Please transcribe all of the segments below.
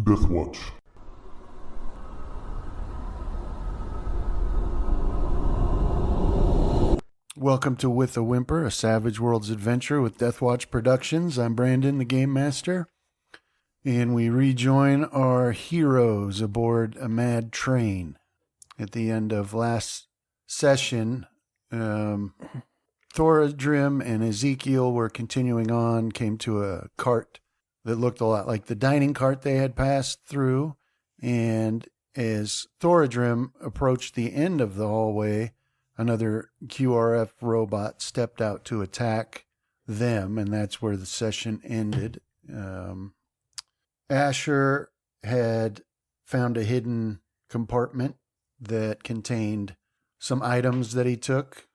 Deathwatch. Welcome to With a Whimper, a Savage Worlds adventure with Deathwatch Productions. I'm Brandon, the Game Master, and we rejoin our heroes aboard a mad train. At the end of last session, Thoradrim and Ezekiel were continuing on, came to a cart that looked a lot like the dining cart they had passed through, and as Thoradrim approached the end of the hallway, another QRF robot stepped out to attack them, and that's where the session ended. Asher had found a hidden compartment that contained some items that he took.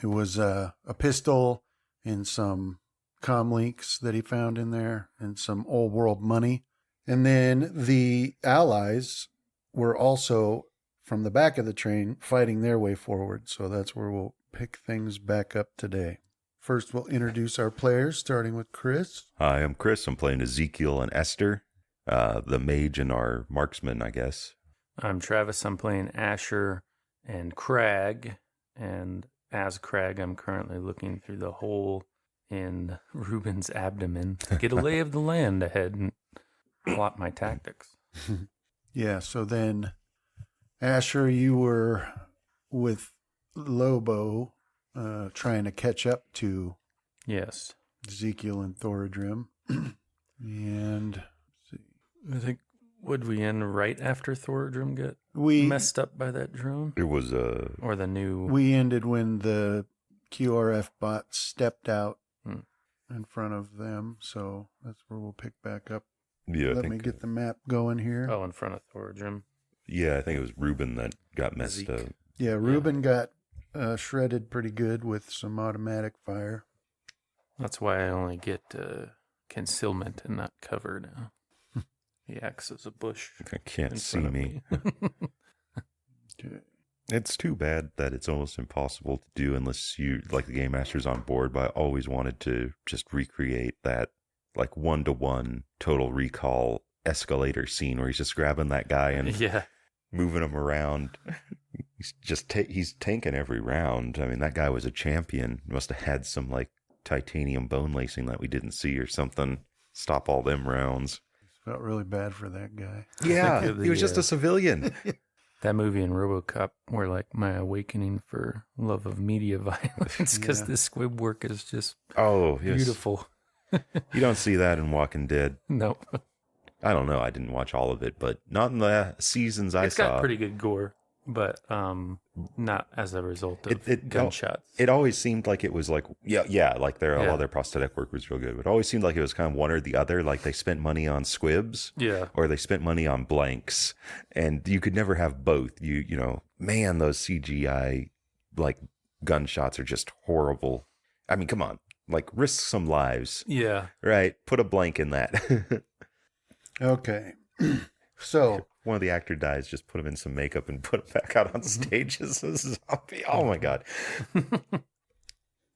It was a pistol and some comm links that he found in there and some old world money. And then the allies were also from the back of the train fighting their way forward. So that's where we'll pick things back up today. First, we'll introduce our players, starting with Chris. Hi, I'm Chris. I'm playing Ezekiel and Esther, the mage and our marksman, I guess. I'm Travis. I'm playing Asher and Crag. And as Crag, I'm currently looking through the hole in Ruben's abdomen to get a lay of the land ahead and plot my tactics. Yeah, so then, Asher, you were with Lobo trying to catch up to Yes. Ezekiel and Thoradrim. And let's see. I think, would we end right after Thoradrim got We messed up by that drone? It was Or the new... we ended when the QRF bot stepped out in front of them, so that's where we'll pick back up. yeah, Let me get the map going here. Oh, in front of Thoradrim. I think it was Ruben that got messed Zeke. up. Yeah, Ruben got shredded pretty good with some automatic fire. That's why I only get concealment and not cover now. He acts as a bush. I can't in see front of me. Okay. It's too bad that it's almost impossible to do unless you, like the Game Master's on board, but I always wanted to just recreate that, like, one-to-one Total Recall escalator scene where he's just grabbing that guy and Yeah. moving him around. He's just he's tanking every round. I mean, that guy was a champion. He must have had some, like, titanium bone lacing that we didn't see or something. Stop all them rounds. Felt really bad for that guy. Yeah, Think of he was the, just a civilian. That movie and RoboCop were like my awakening for love of media violence because Yeah. the squib work is just Oh, yes. beautiful. You don't see that in Walking Dead. No, I don't know. I didn't watch all of it, but not in the seasons I it's saw. got pretty good gore, but not as a result of gunshots. It always seemed like it was like, like a lot of their prosthetic work was real good. But it always seemed like it was kind of one or the other. Like they spent money on squibs, Yeah. or they spent money on blanks, and you could never have both. Man, those CGI like gunshots are just horrible. I mean, come on, like risk some lives, Yeah. right? Put a blank in that. Okay. So, One of the actor dies, just put him in some makeup and put him back out on stage as a zombie. Oh my God.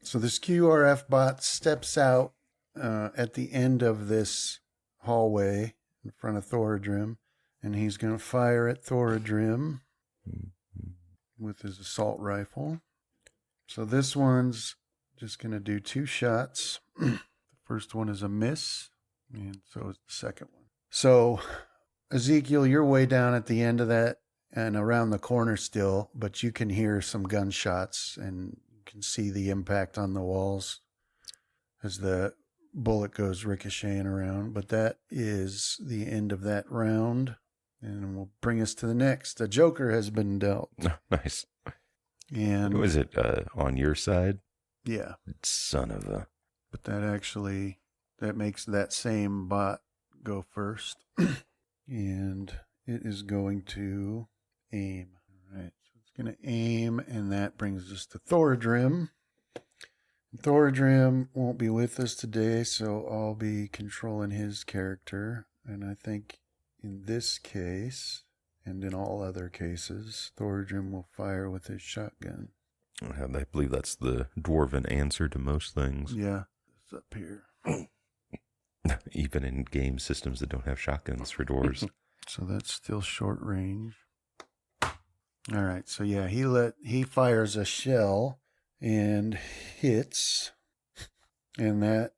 so this QRF bot steps out at the end of this hallway in front of Thoradrim, and he's going to fire at Thoradrim with his assault rifle. So this one's just going to do 2 shots. The first one is a miss, and so is the second one. So, Ezekiel, you're way down at the end of that and around the corner still, but you can hear some gunshots and you can see the impact on the walls as the bullet goes ricocheting around. But that is the end of that round, and will bring us to the next. A Joker has been dealt. Nice. And Was it on your side? yeah, Son of a... but that makes that same bot go first. And it is going to aim. All right, so it's going to aim, and that brings us to Thoradrim. Thoradrim won't be with us today, so I'll be controlling his character. And I think in this case, and in all other cases, Thoradrim will fire with his shotgun. I believe that's the dwarven answer to most things. Yeah, it's up here. Even in game systems that don't have shotguns for doors. So that's still short range. All right. So yeah, he fires a shell and hits, and that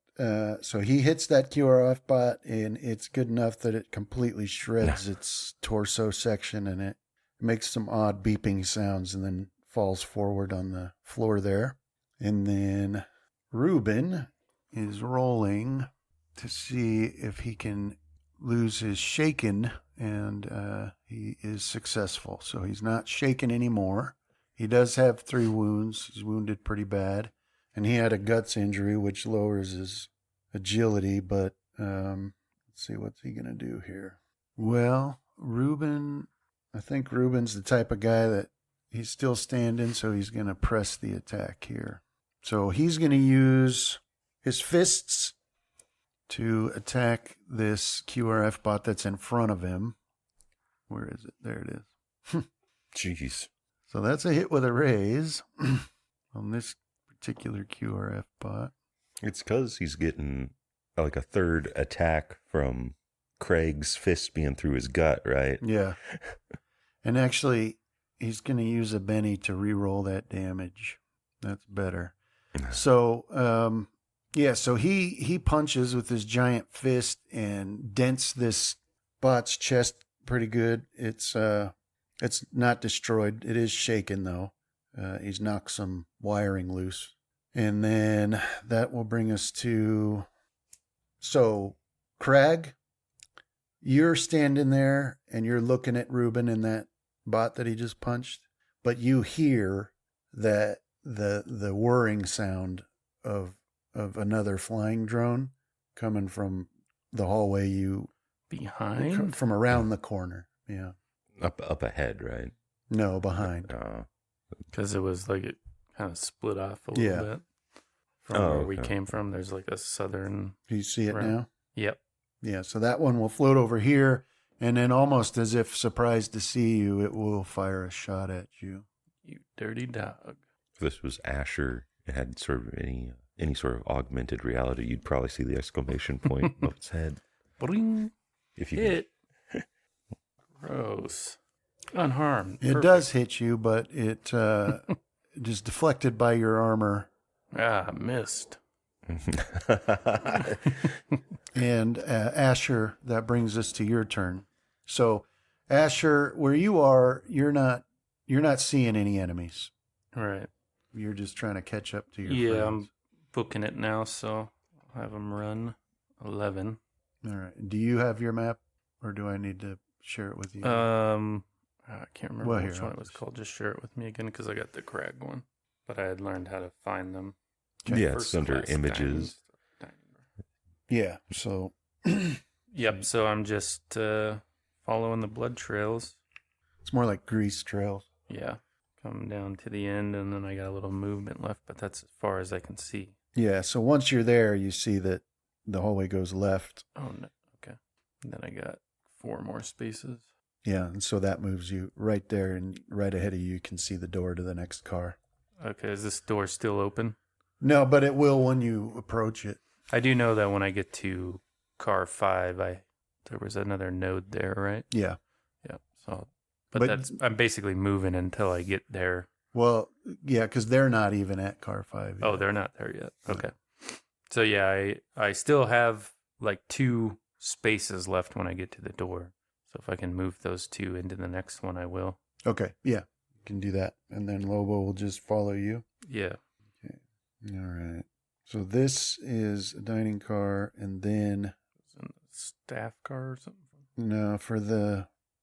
so he hits that QRF bot, and it's good enough that it completely shreds its torso section, and it makes some odd beeping sounds, and then falls forward on the floor there. And then Ruben is rolling to see if he can lose his shaken, and he is successful. So he's not shaken anymore. He does have 3 wounds. He's wounded pretty bad. And he had a guts injury, which lowers his agility, but let's see, what's he going to do here? Well, I think Ruben's the type of guy that he's still standing, so he's going to press the attack here. So he's going to use his fists to attack this QRF bot that's in front of him. Where is it? There it is. Jeez. So that's a hit with a raise on this particular QRF bot. It's because he's getting like a third attack from Craig's fist being through his gut, right? Yeah. And actually, he's going to use a Benny to re-roll that damage. That's better. So, yeah, so he punches with his giant fist and dents this bot's chest pretty good. It's not destroyed. It is shaken, though. He's knocked some wiring loose. And then that will bring us to... So, Crag, you're standing there and you're looking at Ruben and that bot that he just punched, but you hear that the whirring sound of another flying drone coming from the hallway Behind? from around the corner. Yeah. Up ahead, right? No, behind. Because it was like it kind of split off a little bit from where we came from. There's like a southern... Do you see it now? Yep. Yeah, so that one will float over here, and then almost as if surprised to see you, it will fire a shot at you. You dirty dog. If this was Asher, it had sort of any sort of augmented reality, you'd probably see the exclamation point above its head. Bling. If you Hit. Gross. Unharmed. It Perfect. does hit you, but it is deflected by your armor. Missed. And Asher, that brings us to your turn. So, Asher, where you are, you're not seeing any enemies. Right. You're just trying to catch up to your Yeah, friends. I'm booking it now, so I'll have them run 11. All right. Do you have your map, or do I need to share it with you? I can't remember Well, which here, one I'll it was just- called. Just share it with me again, because I got the Crag one. But I had learned how to find them. Yeah, First it's under class images. dining. Yeah. So, Yep, so I'm just following the blood trails. it's more like grease trails. Yeah, come down to the end, and then I got a little movement left, but that's as far as I can see. Yeah. So once you're there, you see that the hallway goes left. Oh, no. Okay. And then I got 4 more spaces. Yeah. And so that moves you right there, and right ahead of you, you can see the door to the next car. Okay, is this door still open? No, but it will when you approach it. I do know that when I get to car 5, there was another node there, right? Yeah. Yeah. So, but I'm basically moving until I get there. Well, yeah, because they're not even at car 5 yet. Oh, they're not there yet. Okay. So yeah, I still have like 2 spaces left when I get to the door. So if I can move those 2 into the next one, I will. Okay. Yeah. You can do that. And then Lobo will just follow you. Yeah. All right. So this is a dining car, and then In the staff car or something. no,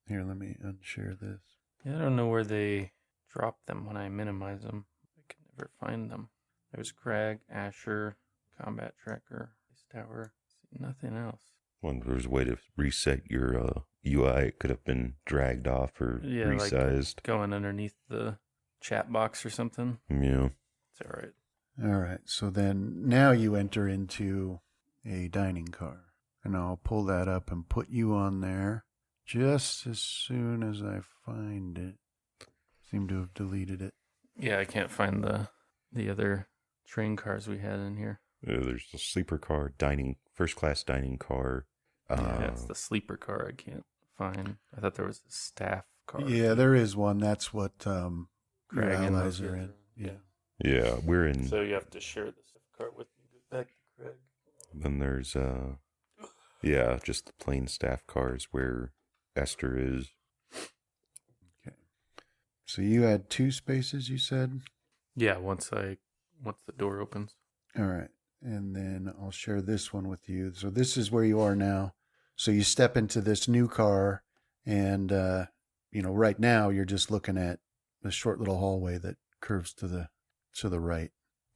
here, let me unshare this. Yeah, I don't know where they drop them when I minimize them. I can never find them. There's Crag, Asher, Combat Tracker, Ice Tower. Nothing else. Wonder if there's a way to reset your UI. It could have been dragged off or resized. Going underneath the chat box or something. Yeah. It's all right. All right. So then now you enter into a dining car. And I'll pull that up and put you on there just as soon as I find it. Seem to have deleted it. Yeah, I can't find the other train cars we had in here. There's a sleeper car, first class dining car. Yeah, it's the sleeper car I can't find. I thought there was a staff car. Yeah, there is one. That's what your Craig and allies those are guys in. Yeah. Yeah, we're in. So you have to share the staff car with me. Go back to Craig. Then there's just the plain staff cars where Esther is. Okay. So you had 2 spaces, you said? Yeah, once the door opens. All right. And then I'll share this one with you. So this is where you are now. So you step into this new car and, right now you're just looking at the short little hallway that curves to the right.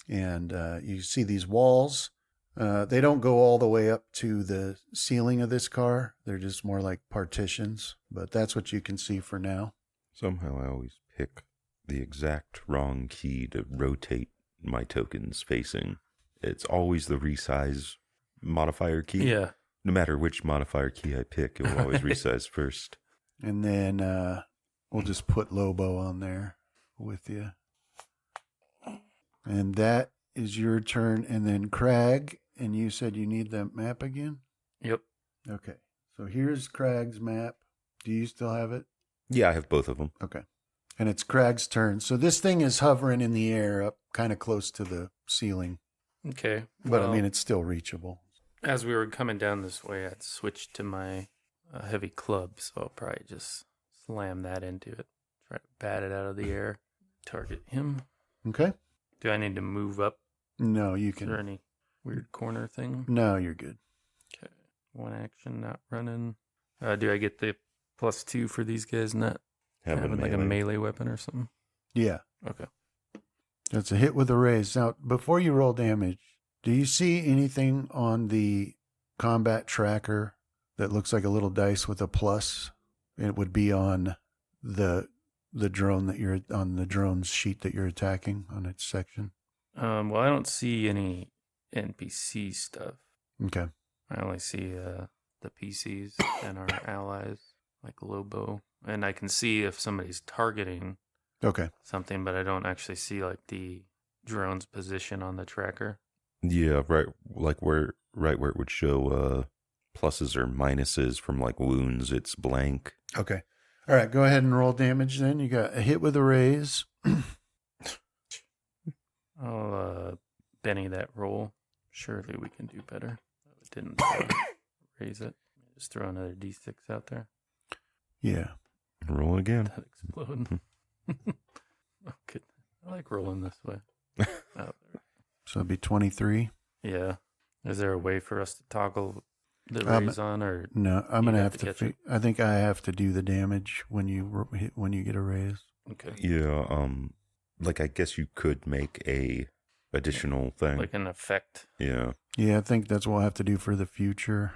And you see these walls. They don't go all the way up to the ceiling of this car. They're just more like partitions, but that's what you can see for now. Somehow I always pick the exact wrong key to rotate my tokens facing. It's always the resize modifier key. Yeah. No matter which modifier key I pick, it will always resize first. And then we'll just put Lobo on there with you. And that is your turn. And then Crag, and you said you need the map again? Yep. Okay. So here's Crag's map. Do you still have it? Yeah, I have both of them. Okay. And it's Crag's turn. So this thing is hovering in the air up kind of close to the ceiling. Okay. But well, it's still reachable. As we were coming down this way, I'd switched to my heavy club, so I'll probably just slam that into it. Try to bat it out of the air. Target him. Okay. Do I need to move up? No, you Is there can. any weird corner thing? No, you're good. Okay. One action, not running. Do I get the +2 for these guys not having like a melee weapon or something? Yeah. Okay. That's a hit with a raise. Now, before you roll damage, do you see anything on the combat tracker that looks like a little dice with a plus? It would be on the drone that you're on, the drone's sheet that you're attacking on its section. Well, I don't see any NPC stuff. Okay. I only see the PCs and our allies, like Lobo. And I can see if somebody's targeting Okay. something, but I don't actually see like the drone's position on the tracker. Yeah, right. Where it would show pluses or minuses from like wounds, it's blank. Okay. All right. Go ahead and roll damage then. You got a hit with a raise. I'll Benny that roll. Surely we can do better. It didn't raise it. Just throw another D6 out there. Yeah. Roll again. That explode. Oh, good. I like rolling this way. Oh, there. So it'd be 23. Yeah. Is there a way for us to toggle the raise on, or No, I'm you going to have have to to. catch it? I think I have to do the damage when you get a raise. Okay. Yeah, I guess you could make a additional thing. Like an effect. Yeah. Yeah, I think that's what we'll have to do for the future.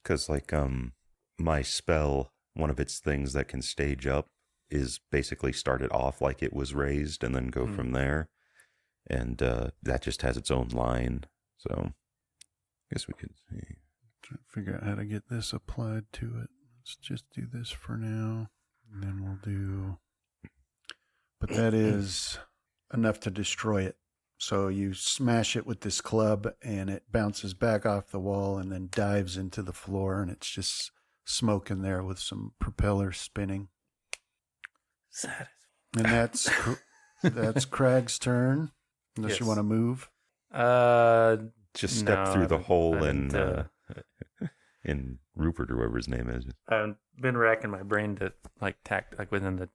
Because, my spell, one of its things that can stage up is basically start it off like it was raised and then go from there. And that just has its own line. So, I guess we could see. Trying to figure out how to get this applied to it. Let's just do this for now. And then we'll do... But that is enough to destroy it. So you smash it with this club and it bounces back off the wall and then dives into the floor, and it's just smoke in there with some propellers spinning. And that's Crag's turn. Unless Yes. you want to move. Just step No, through the I hole haven't, in Rupert or whatever his name is. I've been racking my brain to within the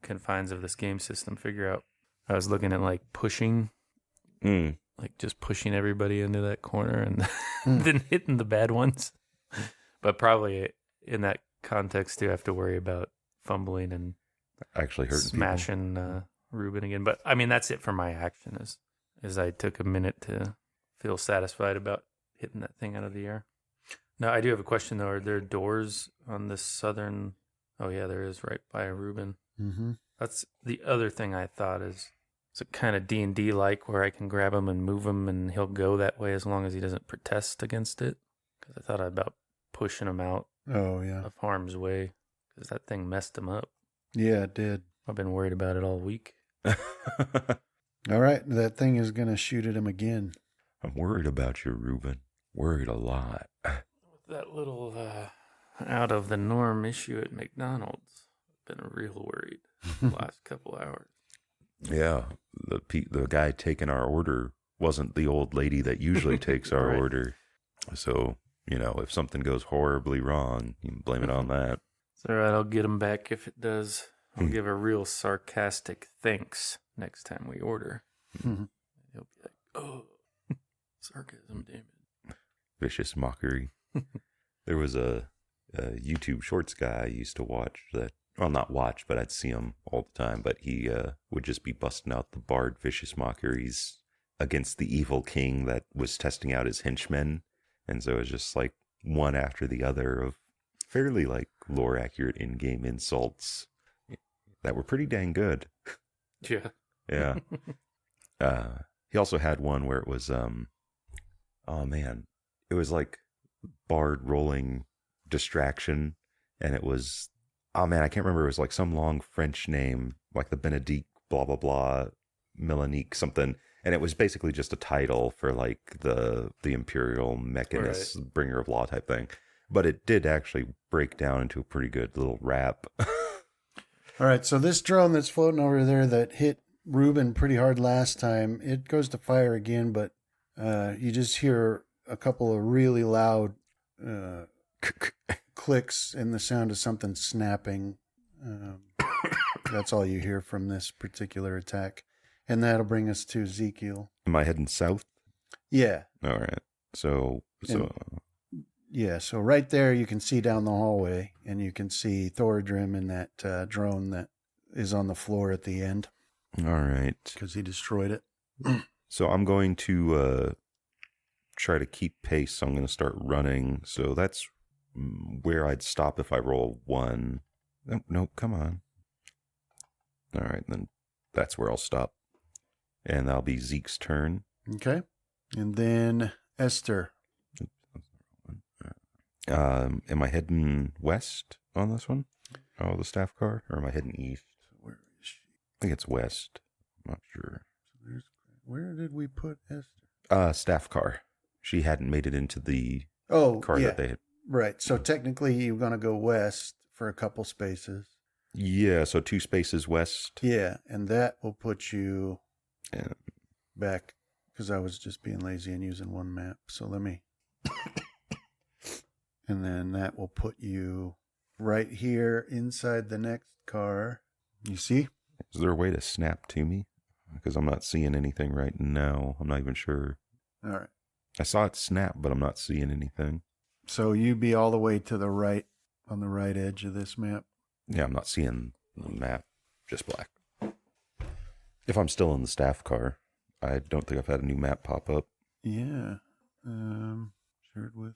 confines of this game system, figure out. I was looking at pushing, just pushing everybody into that corner and then hitting the bad ones. But probably in that context, you have to worry about fumbling and Actually hurting smashing Ruben again. But I mean, that's it for my action. Is I took a minute to feel satisfied about hitting that thing out of the air. Now, I do have a question though. Are there doors on the southern? Oh yeah, there is, right by Ruben. Mm-hmm. That's the other thing I thought is it's a kind of D&D like where I can grab him and move him and he'll go that way as long as he doesn't protest against it. Because I thought about pushing him out Oh, yeah. of harm's way because that thing messed him up. Yeah, it did. I've been worried about it all week. All right. That thing is going to shoot at him again. I'm worried about you, Reuben. Worried a lot. With that little out of the norm issue at McDonald's, been real worried the last couple hours. Yeah, the guy taking our order wasn't the old lady that usually takes our Right. order. So, if something goes horribly wrong, you can blame it on that. It's all right, I'll get him back if it does. I'll give a real sarcastic thanks next time we order. He'll be like, oh, sarcasm, damn it. Vicious mockery. There was a YouTube Shorts guy I used to watch that, well, not watch, but I'd see him all the time. But he would just be busting out the barred vicious mockeries against the evil king that was testing out his henchmen. And so it was just like one after the other of fairly like lore accurate in-game insults that were pretty dang good. Yeah. Yeah. He also had one where it was, oh man, it was like barred rolling distraction. And it was, oh man, I can't remember. It was like some long French name, like the Benedict, blah, blah, blah, Melanique, something. And it was basically just a title for like the Imperial Mechanist, right, Bringer of Law type thing. But it did actually break down into a pretty good little rap. All right, so this drone that's floating over there that hit Reuben pretty hard last time, it goes to fire again, but you just hear a couple of really loud clicks and the sound of something snapping. That's all you hear from this particular attack. And that'll bring us to Ezekiel. Am I heading south? Yeah. All right. So right there you can see down the hallway, and you can see Thoradrim in that drone that is on the floor at the end. All right. Because he destroyed it. So I'm going to try to keep pace. So I'm going to start running. So that's where I'd stop if I roll 1. No, come on. All right, then that's where I'll stop. And that'll be Zeke's turn. Okay. And then Esther. Am I heading west on this one? Oh, the staff car? Or am I heading east? Where is she? I think it's west. I'm not sure. Where did we put Esther? Staff car. She hadn't made it into the car that they had. Right. So technically you're going to go west for a couple spaces. Yeah, so 2 spaces west. Yeah, and that will put you back, because I was just being lazy and using one map. So let me... And then that will put you right here inside the next car. You see? Is there a way to snap to me? Because I'm not seeing anything right now. I'm not even sure. All right. I saw it snap, but I'm not seeing anything. So you'd be all the way to the right, on the right edge of this map. Yeah, I'm not seeing the map. Just black. If I'm still in the staff car, I don't think I've had a new map pop up. Yeah. Shared with...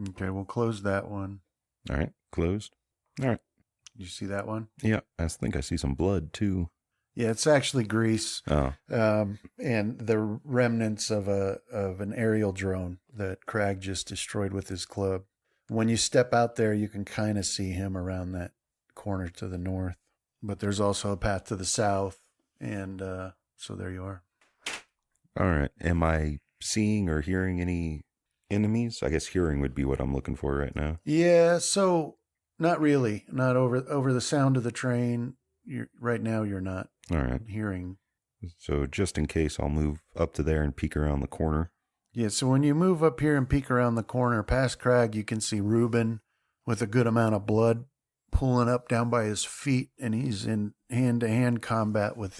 Okay, we'll close that one. All right, closed. All right. You see that one? Yeah, I think I see some blood too. Yeah, it's actually grease. Oh. And the remnants of an aerial drone that Crag just destroyed with his club. When you step out there, you can kind of see him around that corner to the north. But there's also a path to the south, and so there you are. All right. Am I seeing or hearing any enemies? I guess hearing would be what I'm looking for right now. Yeah, so not really. Not over the sound of the train. Right now you're not all right hearing. So just in case, I'll move up to there and peek around the corner. Yeah, so when you move up here and peek around the corner past Crag, you can see Reuben with a good amount of blood pulling up down by his feet, and he's in hand-to-hand combat with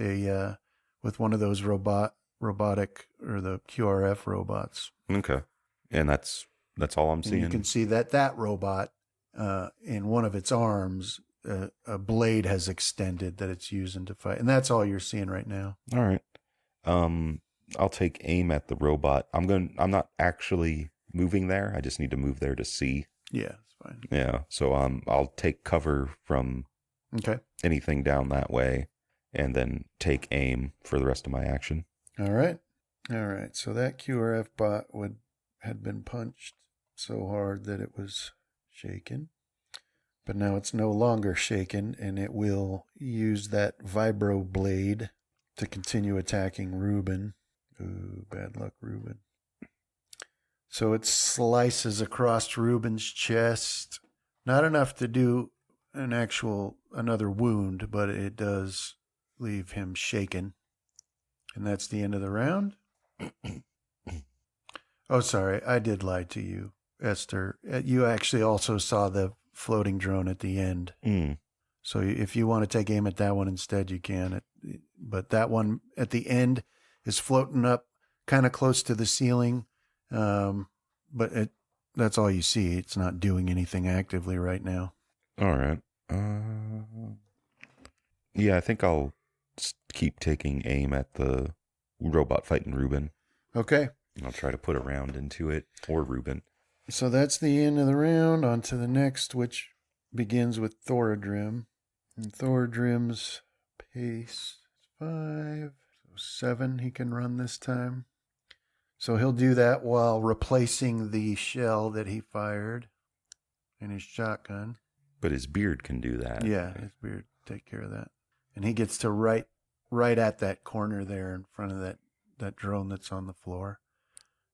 one of those robotic or the QRF robots. Okay. And that's all I'm seeing. And you can see that robot in one of its arms, a blade has extended that it's using to fight, and that's all you're seeing right now. All right. I'll take aim at the robot. I'm not actually moving there. I just need to move there to see. Yeah, it's fine. Yeah. So I'll take cover from anything down that way, and then take aim for the rest of my action. All right. So that QRF bot had been punched so hard that it was shaken. But now it's no longer shaken, and it will use that vibro blade to continue attacking Reuben. Ooh, bad luck, Reuben. So it slices across Reuben's chest. Not enough to do another wound, but it does leave him shaken. And that's the end of the round. Oh, sorry. I did lie to you, Esther. You actually also saw the floating drone at the end. Mm. So if you want to take aim at that one instead, you can. But that one at the end is floating up kind of close to the ceiling. But that's all you see. It's not doing anything actively right now. All right. Yeah, I think I'll keep taking aim at the robot fighting Reuben. Okay. I'll try to put a round into it, or Reuben. So that's the end of the round. On to the next, which begins with Thoradrim. And Thoradrim's pace is 5. So 7 he can run this time. So he'll do that while replacing the shell that he fired in his shotgun. But his beard can do that. Yeah, his beard take care of that. And he gets to right at that corner there in front of that drone that's on the floor.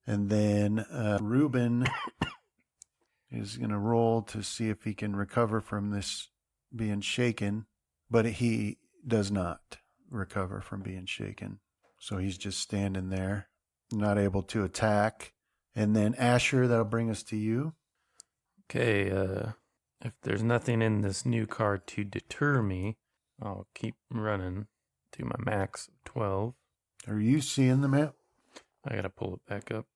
And then Reuben is going to roll to see if he can recover from this being shaken. But he does not recover from being shaken. So he's just standing there, not able to attack. And then Asher, that'll bring us to you. Okay, if there's nothing in this new card to deter me, I'll keep running to my max of 12. Are you seeing the map? I gotta pull it back up.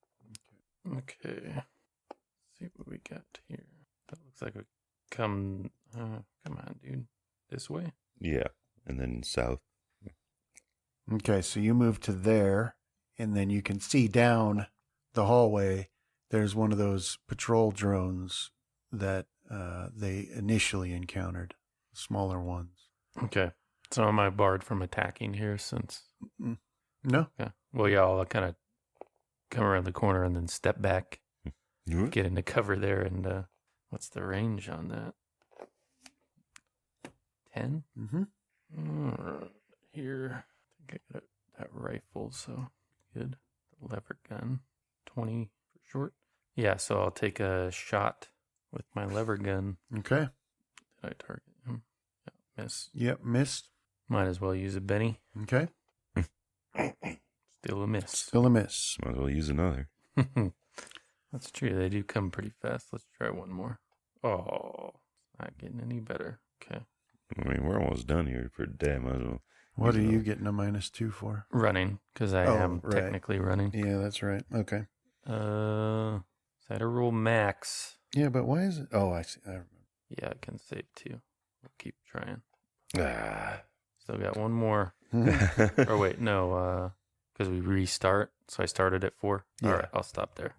Okay. Let's see what we got here. That looks like a come on, dude. This way? Yeah, and then south. Okay, so you move to there, and then you can see down the hallway, there's one of those patrol drones that they initially encountered, smaller ones. Okay. So am I barred from attacking here since... No? Yeah. Well, yeah, I'll kind of come around the corner and then step back, get into cover there, and what's the range on that? 10? Mm-hmm. Here, I think I got that rifle, so good. The lever gun, 20 for short. Yeah, so I'll take a shot with my lever gun. Okay. Did I target him? Yeah, miss. Yep, missed. Might as well use a Benny. Okay. Still a miss. Still a miss. Might as well use another. That's true. They do come pretty fast. Let's try one more. Oh, not getting any better. Okay. I mean, we're almost done here for the day. Might as well. What are you getting a -2 for? Running, because I am technically running. Yeah, that's right. Okay. Is that a roll max? Yeah, but why is it? Oh, I see. I remember. Yeah, I can save 2. We'll keep trying. Ah. Still got one more. Or wait, no, because we restart. So I started at 4. Yeah. All right, I'll stop there.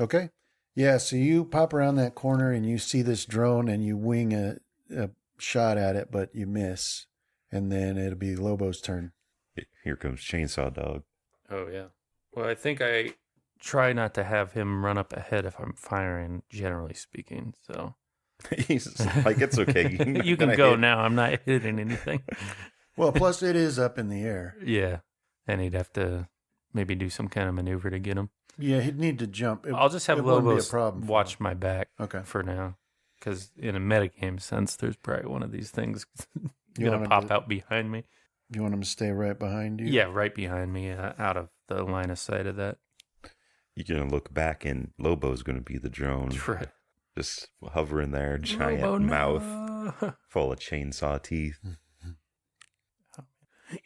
Okay. Yeah, so you pop around that corner and you see this drone and you wing a shot at it, but you miss. And then it'll be Lobo's turn. Here comes Chainsaw Dog. Oh, yeah. Well, I think I try not to have him run up ahead if I'm firing, generally speaking. So He's like, it's okay. you can go now. I'm not hitting anything. Well, plus it is up in the air. Yeah. And he'd have to maybe do some kind of maneuver to get him. Yeah, he'd need to jump. I'll just have it wouldn't be a Lobos problem for watch him. my back for now. Because in a metagame sense, there's probably one of these things going to pop out behind me. You want him to stay right behind you? Yeah, right behind me, out of the line of sight of that. You're going to look back and Lobo's going to be the drone. Right. Just hovering there, giant Lobo, mouth no. full of chainsaw teeth.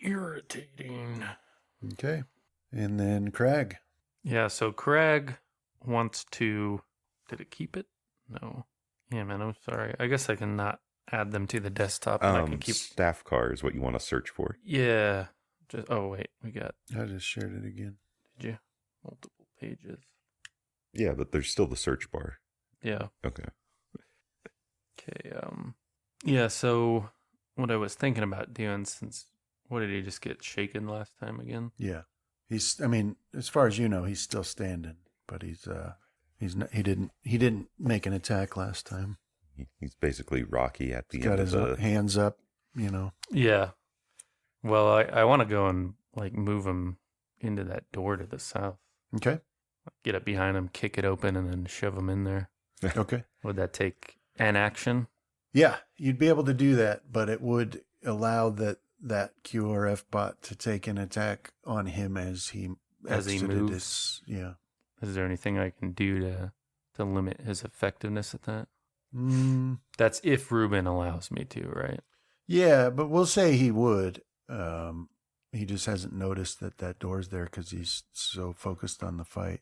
Irritating. Okay. And then Crag. Yeah, so Craig wants to... Did it keep it? No. Yeah, man, I'm sorry. I guess I can not add them to the desktop. And I can keep... Staff car is what you want to search for. Yeah. Oh, wait. We got... I just shared it again. Did you? Multiple pages. Yeah, but there's still the search bar. Yeah. Okay. Okay. Yeah, so what I was thinking about doing since... What, did he just get shaken last time again? Yeah. I mean, as far as you know, he's still standing, but he didn't make an attack last time. He's basically Rocky at the He's end got of his the... hands up, you know. Yeah. Well, I want to go and like move him into that door to the south. Okay. Get up behind him, kick it open, and then shove him in there. Okay. Would that take an action? Yeah, you'd be able to do that, but it would allow that QRF bot to take an attack on him as he exited moves. Yeah. Is there anything I can do to limit his effectiveness at that? That's if Ruben allows me to, right? Yeah, but we'll say he would. He just hasn't noticed that door's there because he's so focused on the fight.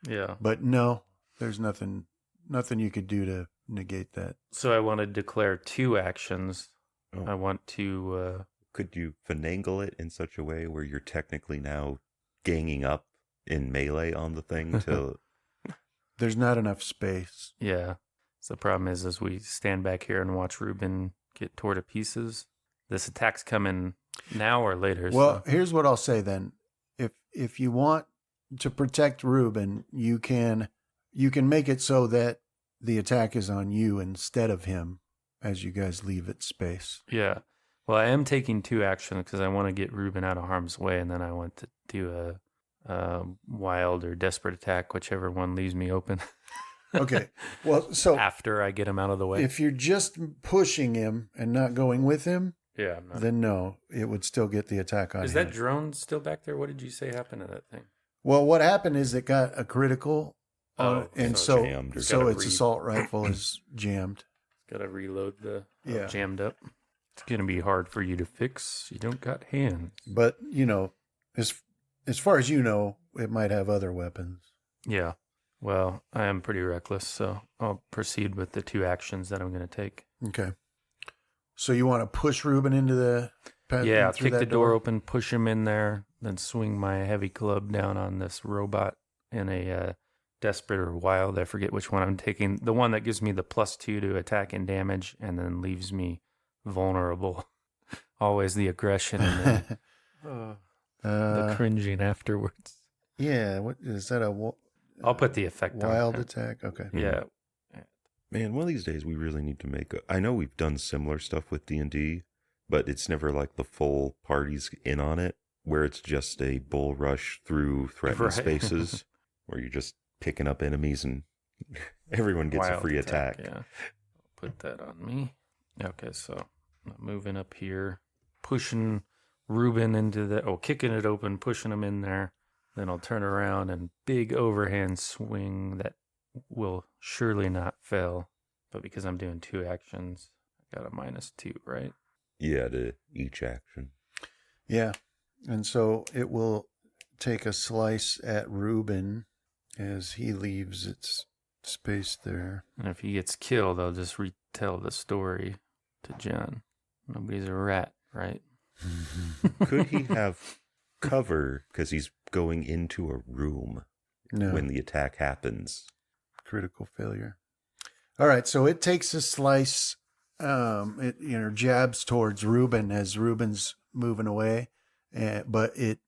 Yeah. But no, there's nothing you could do to negate that. So I want to declare 2 actions. Oh. I want to... Could you finagle it in such a way where you're technically now ganging up in melee on the thing to... There's not enough space. Yeah. So the problem is we stand back here and watch Ruben get torn to pieces. This attack's coming now or later. Well, here's what I'll say then. If you want to protect Ruben, you can make it so that the attack is on you instead of him as you guys leave its space. Yeah. Well, I am taking 2 actions because I want to get Ruben out of harm's way, and then I want to do a wild or desperate attack, whichever one leaves me open. Okay. Well, so after I get him out of the way. If you're just pushing him and not going with him, yeah, I'm not. Then no, it would still get the attack on him. Is that drone still back there? What did you say happened to that thing? Well, what happened is it got a critical, and so its assault rifle is jammed. Got to reload the Yeah. jammed up. It's gonna be hard for you to fix. You don't got hands. But as far as you know, it might have other weapons. Yeah. Well, I am pretty reckless, so I'll proceed with the 2 actions that I'm going to take. Okay. So you want to push Ruben into the path? Yeah, kick the door open, push him in there, then swing my heavy club down on this robot in a desperate or wild. I forget which one I'm taking. The one that gives me the +2 to attack and damage, and then leaves me vulnerable. Always the aggression and the cringing afterwards. Yeah. What is that? I'll put the effect on. Wild attack? Okay. Yeah. Man, one of these days we really need to make I know we've done similar stuff with D&D, but it's never like the full party's in on it, where it's just a bull rush through threatened spaces, where you're just picking up enemies and everyone gets a free attack. Yeah. Put that on me. Okay, so I'm moving up here, pushing Ruben into kicking it open, pushing him in there. Then I'll turn around and big overhand swing that will surely not fail. But because I'm doing 2 actions, I got a -2, right? Yeah, to each action. Yeah. And so it will take a slice at Ruben as he leaves its space there. And if he gets killed, I'll just retell the story to John. Nobody's a rat, right? Could he have cover because he's going into a room when the attack happens? Critical failure. All right, so it takes a slice. It jabs towards Ruben as Ruben's moving away, but it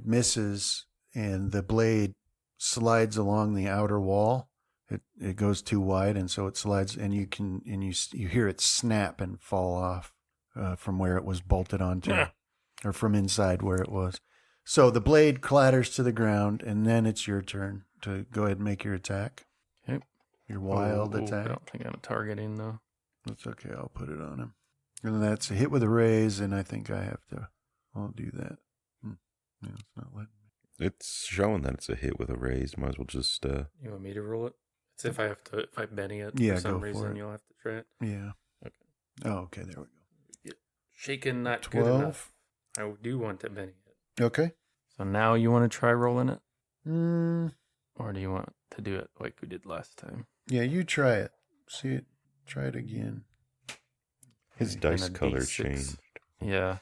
misses, and the blade slides along the outer wall. It goes too wide, and so it slides, and you hear it snap and fall off from where it was bolted onto, or from inside where it was. So the blade clatters to the ground, and then it's your turn to go ahead and make your attack. Okay. Your wild attack. I don't think I'm targeting, though. That's okay. I'll put it on him. And that's a hit with a raise, and I think I'll do that. Yeah, it's not letting me. It's showing that it's a hit with a raise. Might as well just... You want me to roll it? It's if I Benny it yeah, for some go for reason, it. you'll have to try it. Yeah. Okay. Oh, okay. There we go. Shaken, not 12. good enough. I do want to Benny it. Okay. So now you want to try rolling it? Mm. Or do you want to do it like we did last time? Yeah, you try it. See it. Try it again. His dice color changed. Yeah.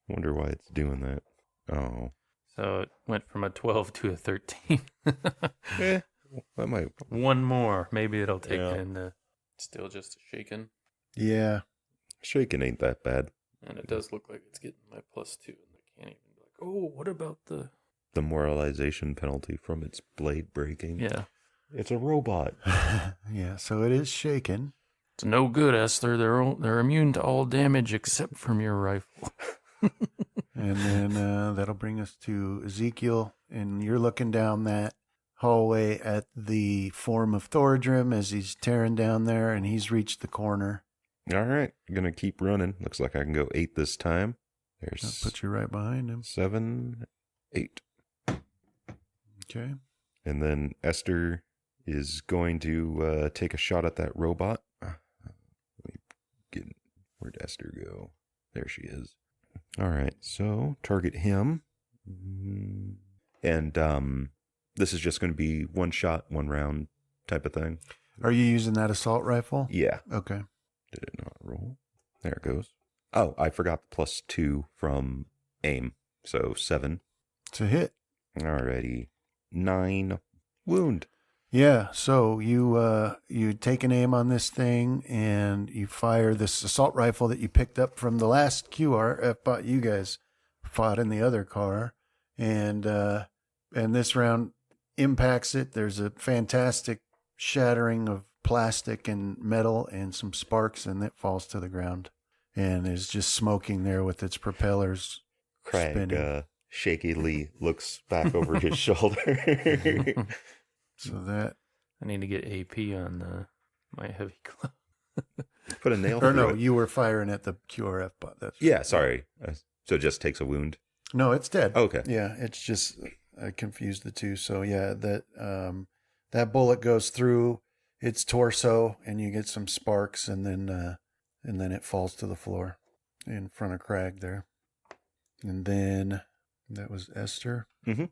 Wonder why it's doing that. Oh. So it went from a 12 to a 13. That might... One more. Maybe it'll take in still just a shaken. Yeah. Shaken ain't that bad. And it does look like it's getting my +2. And I can't even be like, oh, what about the moralization penalty from its blade breaking? Yeah. It's a robot. Yeah, so it is shaken. It's no good, Esther. They're immune to all damage except from your rifle. And then that'll bring us to Ezekiel. and you're looking down that hallway at the form of Thoradrim as he's tearing down there, and he's reached the corner. All right. I'm going to keep running. Looks like I can go 8 this time. I'll There's put you right behind him. 7, 8. Okay. And then Esther is going to take a shot at that robot. Where'd Esther go? There she is. All right. So target him. And this is just going to be one shot, one round type of thing. Are you using that assault rifle? Yeah. Okay. Did it not roll? There it goes. Oh, I forgot the +2 from aim. So 7. It's a hit. Alrighty. 9 wound. Yeah, so you take an aim on this thing and you fire this assault rifle that you picked up from the last QRF bot you guys fought in the other car, and this round impacts it. There's a fantastic shattering of plastic and metal and some sparks, and it falls to the ground and is just smoking there with its propellers Craig spinning. shakily looks back over his shoulder. So that, I need to get AP on my heavy glove. Put a nail or through no, it. you were firing at the QRF bot. That's Yeah, sorry. So it just takes a wound. No, it's dead. Okay. Yeah, it's just I confused the two. So yeah, that bullet goes through its torso, and you get some sparks, and then it falls to the floor in front of Craig there. And then that was Esther. Mm-hmm.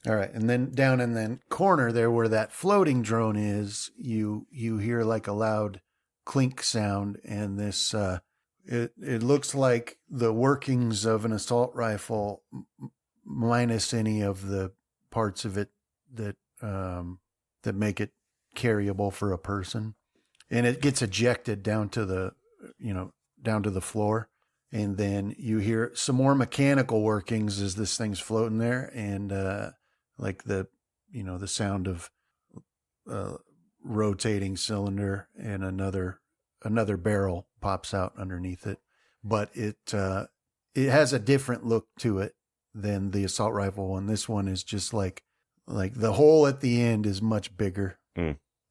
All right, and then down in the corner there, where that floating drone is, you hear like a loud clink sound, and this it looks like the workings of an assault rifle, minus any of the parts of it that make it carryable for a person, and it gets ejected down to the floor, and then you hear some more mechanical workings as this thing's floating there, and like the sound of rotating cylinder, and another barrel pops out underneath it, but it has a different look to it than the assault rifle one. This one is just like the hole at the end is much bigger,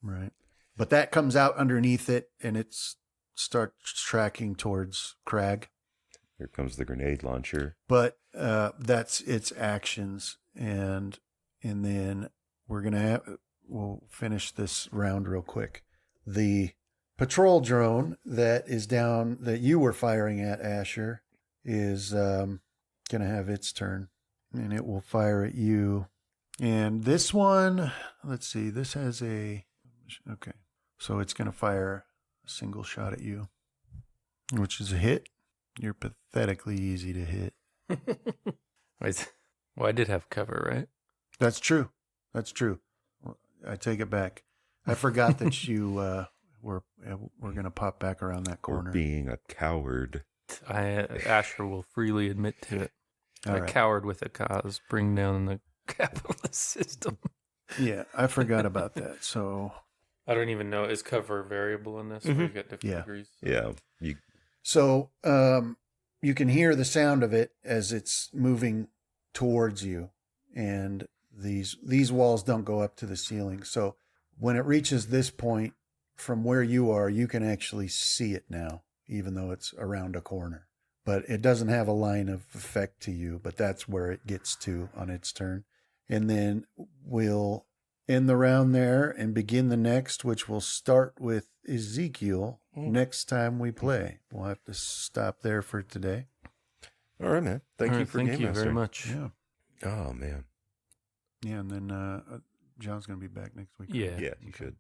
right? But that comes out underneath it, and it starts tracking towards Crag. Here comes the grenade launcher. But that's its actions, and then we'll finish this round real quick. The patrol drone that is down that you were firing at, Asher, is going to have its turn, and it will fire at you. And this one, let's see, this has okay. So it's going to fire a single shot at you, which is a hit. You're pathetically easy to hit. Wait, well, I did have cover, right? That's true. I take it back. I forgot that you were going to pop back around that corner. Or being a coward. Asher will freely admit to it. A coward with a cause, bring down the capitalist system. Yeah, I forgot about that. So I don't even know, is cover a variable in this? Mm-hmm. We've got different degrees. Yeah. So you can hear the sound of it as it's moving towards you, and these walls don't go up to the ceiling. So when it reaches this point from where you are, you can actually see it now, even though it's around a corner. But it doesn't have a line of effect to you, but that's where it gets to on its turn. And then we'll end the round there and begin the next, which will start with Ezekiel next time we play. We'll have to stop there for today. All right, man. Thank you for Game Thank you Master. very much. Yeah. Oh, man. Yeah, and then John's going to be back next week. Yeah. Yeah, you should.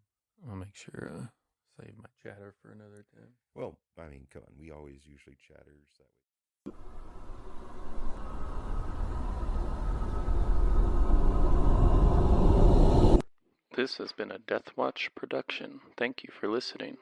I'll make sure save my chatter for another time. Well, I mean, come on. We always usually chatters that way. This has been a Deathwatch production. Thank you for listening.